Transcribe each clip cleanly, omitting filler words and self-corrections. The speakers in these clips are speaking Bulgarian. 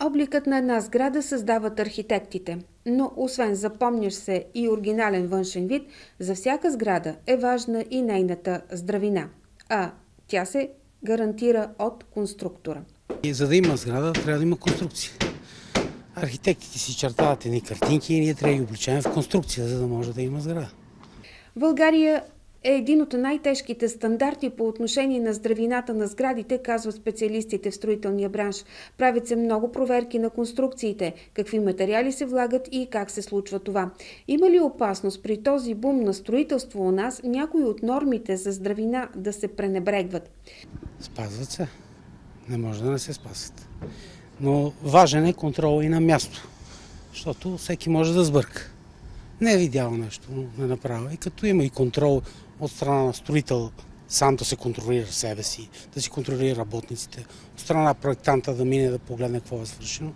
Обликът на една сграда създават архитектите, но освен запомнящ се и оригинален външен вид, за всяка сграда е важна и нейната здравина, а тя се гарантира от конструктора. И за да има сграда, трябва да има конструкция. Архитектите си чертават едни картинки и ние трябва да ги обличаем в конструкция, за да може да има сграда. В България е един от най-тежките стандарти по отношение на здравината на сградите, казват специалистите в строителния бранш. Правят се много проверки на конструкциите, какви материали се влагат и как се случва това. Има ли опасност при този бум на строителство у нас някои от нормите за здравина да се пренебрегват? Спазват се. Не може да не се спазват. Но важен е контрол и на място, защото всеки може да сбърка. Не е видял нещо, не направя. И като има и контрол от страна на строител, сам да се контролира себе си, да си контролира работниците, от страна на проектанта да мине да погледне какво е свършено,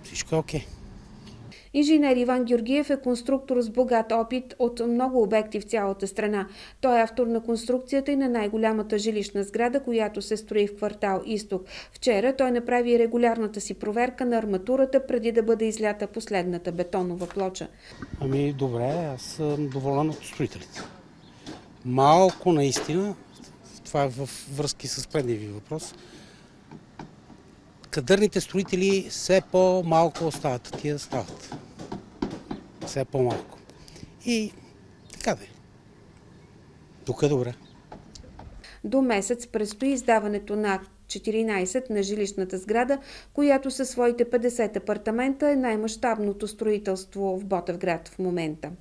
всичко е окей. Инженер Иван Георгиев е конструктор с богат опит от много обекти в цялата страна. Той е автор на конструкцията и на най-голямата жилищна сграда, която се строи в квартал Изток. Вчера той направи регулярната си проверка на арматурата, преди да бъде излята последната бетонова плоча. Ами добре, аз съм доволен от строителите. Малко наистина, това е във връзки с предния ви въпрос, кадърните строители все по-малко остават, тия стават. Все по-малко. И така да е. Тук е добре. До месец предстои издаването на акт 14 на жилищната сграда, която със своите 50 апартамента е най-мащабното строителство в Ботевград в момента.